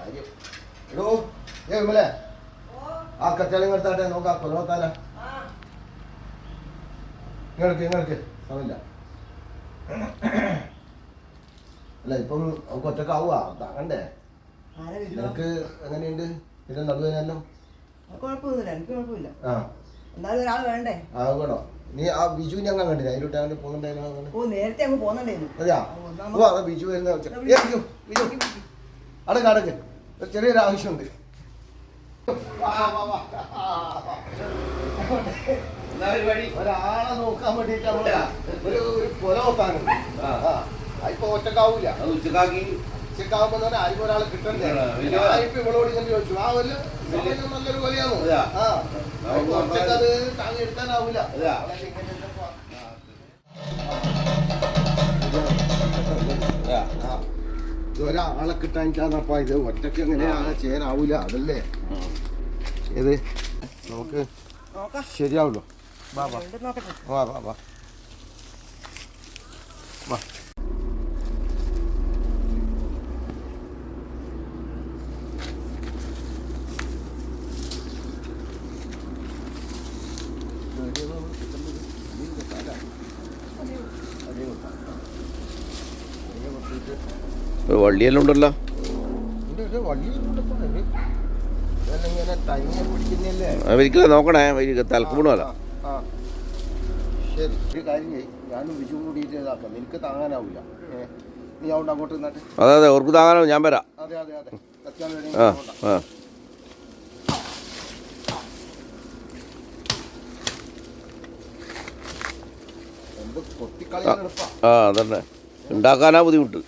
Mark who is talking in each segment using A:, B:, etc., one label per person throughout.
A: കാര്യം എടോ വിമലേ ആ കച്ചാലും എടുത്താട്ടെ നോക്കാം കൊലവത്താല ഇങ്ങൾക്ക് സമയമില്ല അല്ല ഇപ്പം നമുക്ക് ഒറ്റക്കാവുക താങ്ങണ്ടേ നിനക്ക് എങ്ങനെയുണ്ട് പിന്നെ നടുവേനല്ലോ
B: കുഴപ്പമൊന്നുമില്ല, എനിക്ക് കുഴപ്പമില്ല.
A: ആ
B: എന്നാലും ഒരാൾ വേണ്ടേ?
A: ആ വേണോ നീ ആ ബിജു ഞങ്ങൾ കണ്ടില്ല അതിലോട്ട് അങ്ങനെ പോകുന്നുണ്ടായിരുന്നു.
B: ഓ നേരത്തെ അങ്ങ് പോകുന്നുണ്ടായിരുന്നു.
A: അതെയാ ഓ അതാ ബിജു വരുന്ന അടക്ക് അടക്ക് ചെറിയൊരു ആവശ്യമുണ്ട്. ഒരാളെ നോക്കാൻ വേണ്ടിട്ട് ഒരു കൊല നോക്കാനുണ്ട്. ഇപ്പൊ ഒറ്റക്കാവൂല ഉച്ചക്കാവുമ്പോ ആർക്കും ഒരാളെ കിട്ടണ്ടേ. ഇപ്പൊ ഇവളോട് ഇങ്ങനെ ചോദിച്ചു ആ ഒരു നല്ലൊരു കൊലയാണോ അത് താങ്ങി എടുക്കാനാവൂല. ഒരാളെ കിട്ടാനിട്ടാന്നപ്പ ഇത് ഒറ്റക്ക് എങ്ങനെയാ ചെയ്യാനാവൂല. അതല്ലേ ഏത് നമുക്ക് ശരിയാവുള്ളൂ. വാ വാ വാ വാ വാ വാ
C: വള്ളിയെല്ലാം ഉണ്ടല്ലോ. ഒരിക്കലും നോക്കണേ തലക്കൂടല്ല.
A: ശരി ഒരു കാര്യം ചെയ്യും ഞാനും വിഷു കൂടിയിട്ട് ഇതാക്കാം. എനിക്ക് താങ്ങാനാവില്ല. നീ അവിടെ അങ്ങോട്ട് നിന്നിട്ട്.
C: അതെ അതെ ഓർക്ക് താങ്ങാനോ ഞാൻ വരാം.
A: അതെ അതെ അതെ
C: ആ ആ ആ അതന്നെ ഉണ്ടാക്കാനാ ബുദ്ധിമുട്ട്.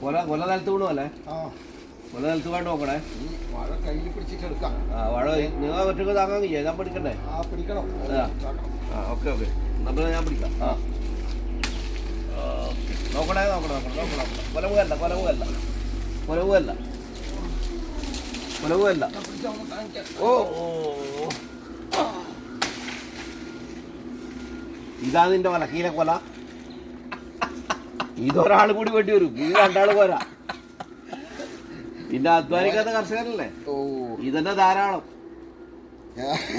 C: കൊല കൊല നിലത്ത് വീണല്ലേ? കൊല നിലത്ത് വേണ്ട നോക്കണേ.
A: മഴ കയ്യിൽ പിടിച്ചിട്ടെടുക്കാം.
C: ആ വാഴ നിങ്ങൾ ഒറ്റക്ക് താങ്ങാൻ കഴിയാ? ഞാൻ പിടിക്കണ്ടേ?
A: പിടിക്കണം.
C: ആ ഓക്കെ ഓക്കെ നമ്മൾ ഞാൻ പിടിക്കാം. ആ നോക്കണേ നോക്കണം നോക്കണം നോക്കണം. കൊലവുകല്ല കൊലവുകല്ല കൊലവുകല്ല കൊലവുകല്ല. ഓ ഓ ഇതാ നിന്റെ കൊല കീലെ കൊല. ഇതൊരാൾ കൂടി വേണ്ടി വരും. ഇത് രണ്ടാൾ പോരാ. പിന്നെ അധ്വാനിക്കാത്ത കർഷകരല്ലേ ഇതന്നെ ധാരാളം.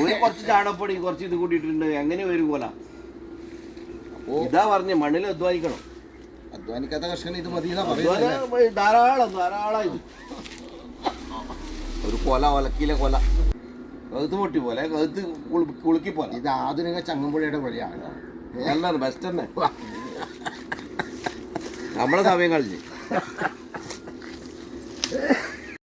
C: ഒരു കുറച്ച് ചാണപ്പൊടി കുറച്ച് ഇത് കൂട്ടിയിട്ടുണ്ട് എങ്ങനെ വരും കൊല? ഇതാ പറഞ്ഞ മണ്ണിൽ അധ്വാനിക്കണം.
A: അധ്വാനിക്കാത്ത കർഷകൻ ഇത് മതി.
C: ധാരാളം ധാരാളം. ഇത് ഒരു കൊല ഒലക്കിലെ കൊല കഴുത്ത് പൊട്ടി പോലെ കഴുത്ത് കുളുക്കി പോലെ.
A: ഇത് ആധുനിക ചങ്ങമ്പുഴയുടെ വഴിയാണ്.
C: നല്ലത് ബെസ്റ്റ് തന്നെ. നമ്മളെ സമയം കളിഞ്ഞ്